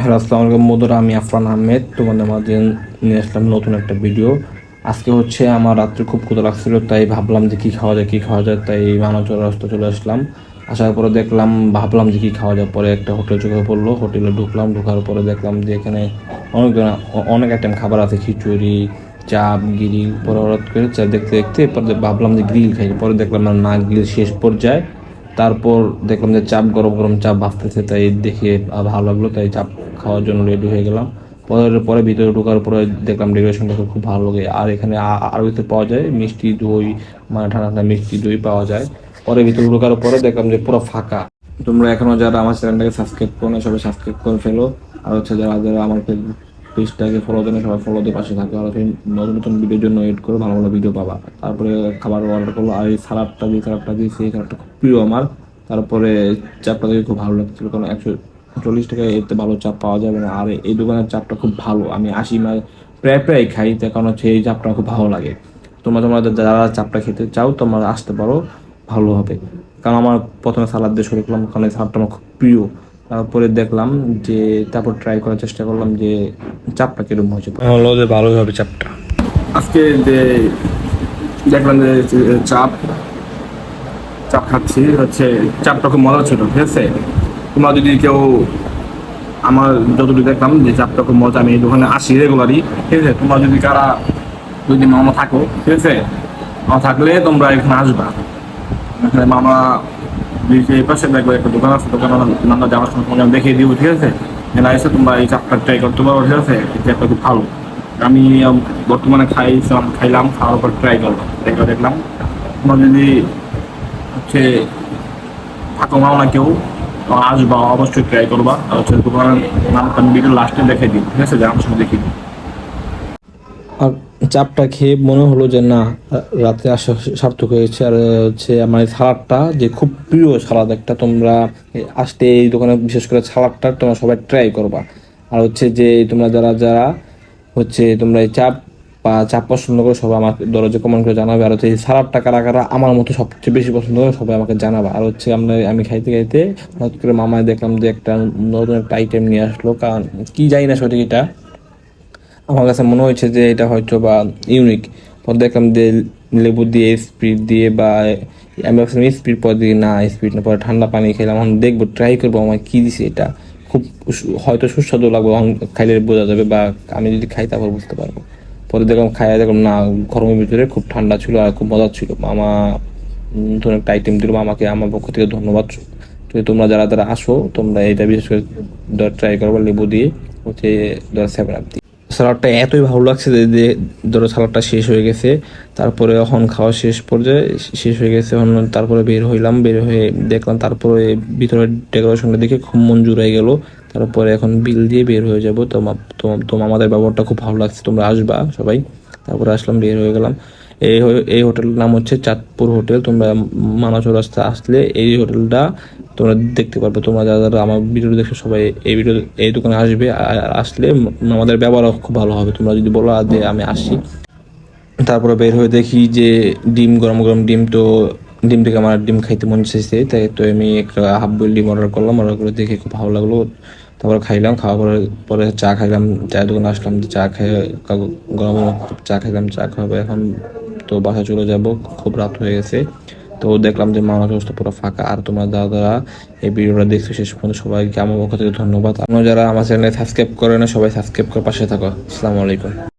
Hello, আসসালামু আলাইকুম বন্ধুরা। আমি আফরান আহমেদ তোমাদের মাঝে নিয়ে আসলাম নতুন একটা ভিডিও। আজকে হচ্ছে আমার রাত্রে খুব ক্ষুধা লাগছিল, তাই ভাবলাম যে কী খাওয়া যায় তাই মানাচর রাস্তা চলে আসলাম। আসার পরে দেখলাম, ভাবলাম যে কী খাওয়া যায়, পরে একটা হোটেল চোখে পড়লো। হোটেলে ঢুকলাম, ঢোকার পরে দেখলাম যে এখানে অনেক অনেক আইটেম খাবার আছে, খিচুড়ি, চাপ, গিরি। পরে হঠাৎ করে চা দেখতে দেখতে পরে ভাবলাম যে গ্রিল খাই, পরে দেখলাম না, গ্রিল শেষ পর্যায়ে। তারপর দেখলাম যে চাপ, গরম গরম চাপ ভাসতেছে, তাই দেখে ভালো লাগলো, তাই চাপ খাওয়ার জন্য রেডি হয়ে গেলাম। পরে পরে ভিতরে ঢোকার পরে দেখলাম ডেকোরেশনটা খুব ভালো লাগে। আর এখানে আরও ভিতরে পাওয়া যায় মিষ্টি দই, মানে ঠান্ডা ঠান্ডা মিষ্টি দই পাওয়া যায়। পরে ভিতরে ঢোকার পরে দেখলাম যে পুরো ফাঁকা। তোমরা এখনো যারা আমার চ্যানেলটাকে সাবস্ক্রাইব করো না, সবাই সাবস্ক্রাইব করে ফেলো। আর হচ্ছে যারা যারা আমার পেজটাকে ফলো দেন, সবাই ফলো দিয়ে পাশে থাকো। আর নতুন নতুন ভিডিওর জন্য ওয়েট করো, ভালো ভালো ভিডিও পাবা। তারপরে খাবার অর্ডার করলো, আর এই সালাদটা দিয়ে সেই সালাদটা খুব প্রিয় আমার। তারপরে চাপটা দেখে খুব ভালো লাগছিল, কারণ 140 টাকায় এতে ভালো চাপ পাওয়া যাবে না। আর এই দোকানের চাপটা খুব ভালো, আমি 80 মাইল প্রায় প্রায় খাই, তার কারণ হচ্ছে এই চাপটা খুব ভালো লাগে। তোমরা যারা চাপটা খেতে চাও তোমরা আসতে পারো, ভালো হবে। কারণ আমার প্রথমে সালাদ দিয়ে শুরু করলাম, কারণ এই সালাদটা আমার খুব প্রিয়। তারপরে দেখলাম যে, তারপর ট্রাই করার চেষ্টা করলাম যে চাপটা কিরকম হয়েছে, হলো যে ভালোই হবে চাপটা। আজকে যে দেখলাম যে চাপ চাপ খাচ্ছি, হচ্ছে চাপটা খুব মজা ছিল, ঠিক আছে। তোমরা যদি কেউ, আমার যতটুকু দেখলাম যে চাপটা খুব মজা, আমি এই দোকানে আসি রেগুলারই, ঠিক আছে। তোমরা যদি কারা যদি মামা থাকো, ঠিক আছে, মামা থাকলে তোমরা এখানে আসবা। এখানে মামা এই পাশে দেখবে একটা দোকান আছে, দোকান নামটা যাওয়ার সময় তোমাকে আমি দেখিয়ে দিব, ঠিক আছে। এখানে এসে তোমরা এই চাপটা ট্রাই করতে পারো, ঠিক আছে। এই চাপটা খুব ভালো, আমি বর্তমানে খাইলাম, খাওয়ার পর ট্রাই করলাম, দেখলাম। তোমরা যদি হচ্ছে থাকো না কেউ, আসবা, অবশ্যই ট্রাই করবা। আর হচ্ছে দোকানের নামটা আমি ভিডিও লাস্টে দেখে দিই, ঠিক আছে, যাওয়ার সময় দেখে দিই। আর চাপটা খেয়ে মনে হলো যে না, রাতে আসা সার্থক হয়েছে। আর হচ্ছে আমার এই সালাদটা যে খুব প্রিয় সালাদ একটা, তোমরা আসতে এই দোকানে বিশেষ করে সালাদটা তোমরা সবাই ট্রাই করবা। আর হচ্ছে যে তোমরা যারা যারা হচ্ছে তোমরা এই চাপ পছন্দ করে সবাই আমাকে দরজা কমেন্ট করে জানাবে। আর হচ্ছে এই সালাদটা কারা কারা আমার মতো সবচেয়ে বেশি পছন্দ করে সবাই আমাকে জানাবে। আর হচ্ছে আমি খাইতে খাইতে হঠাৎ করে মামায় দেখলাম যে একটা নতুন একটা আইটেম নিয়ে আসলো, কারণ কি জানি না সঠিক, এটা আমার কাছে মনে হয়েছে যে এটা হয়তো বা ইউনিক। পরে দেখলাম যে লেবু দিয়ে, স্পিড দিয়ে, বা আমি ভাবছিলাম স্পিড, পর দিয়ে না স্পিড না, পরে ঠান্ডা পানি খেলাম। এখন দেখবো, ট্রাই করবো আমার কী দিছে এটা। খুব হয়তো সুস্বাদু লাগবে, খাইলে বোঝা যাবে, বা আমি যদি খাই তারপর বুঝতে পারবো। পরে দেখলাম না, গরমের ভিতরে খুব ঠান্ডা ছিল আর খুব মজা ছিল। মামা নতুন একটা আইটেম দিল, মামাকে আমার পক্ষ থেকে ধন্যবাদ। তো তোমরা যারা যারা আসো তোমরা এটা বিশেষ করে ট্রাই করবো, লেবু দিয়ে হচ্ছে 7 আপ। সালাডটা এতই ভালো লাগছে যে ধরো সালাডটা শেষ হয়ে গেছে, তারপরে এখন খাওয়া শেষ হয়ে গেছে। এখন তারপরে বের হয়ে দেখলাম, তারপরে ভিতরে ডেকোরেশনটা দেখে খুব মন জুড়াই গেল। তারপরে এখন বিল দিয়ে বের হয়ে যাব। তো আমাদের ব্যবহারটা খুব ভালো লাগছে, তোমরা আসবা সবাই। তারপরে আসলাম, বের হয়ে গেলাম। এই হোটেলের নাম হচ্ছে চাঁদপুর হোটেল। তোমরা মানাচৌ রাস্তা আসলে এই হোটেলটা তোমরা দেখতে পারবে। তোমরা যারা যারা আমার ভিডিও দেখছো সবাই এই দোকানে আসবে। আর আসলে আমাদের ব্যবহার খুব ভালো হবে। তোমরা যদি বলো যে আমি আসি। তারপরে বের হয়ে দেখি যে ডিম, গরম গরম ডিম। তো ডিম থেকে আমার ডিম খাইতে মন চাইছে, তাই তো আমি একটা হাফ বয়েল ডিম অর্ডার করলাম। অর্ডার করে দেখে খুব ভালো লাগলো। তারপরে খাইলাম, খাওয়ার পরে পরে চা খাইলাম, চায়ের দোকানে আসলাম, চা খেয়ে গরম চা খাইলাম। চা খাওয়াবে এখন, তো বাসায় চলে যাব, খুব রাত হয়ে গেছে। তো দেখলাম যে মামার অবস্থা পুরো ফাঁকা। আর তোমরা যারা এই ভিডিওটা দেখছো শেষ পর্যন্ত সবাইকে আমার পক্ষ থেকে ধন্যবাদ। আপনারা যারা আমার চ্যানেলে সাবস্ক্রাইব করে না, সবাই সাবস্ক্রাইব করে পাশে থাকো। আসসালামু আলাইকুম।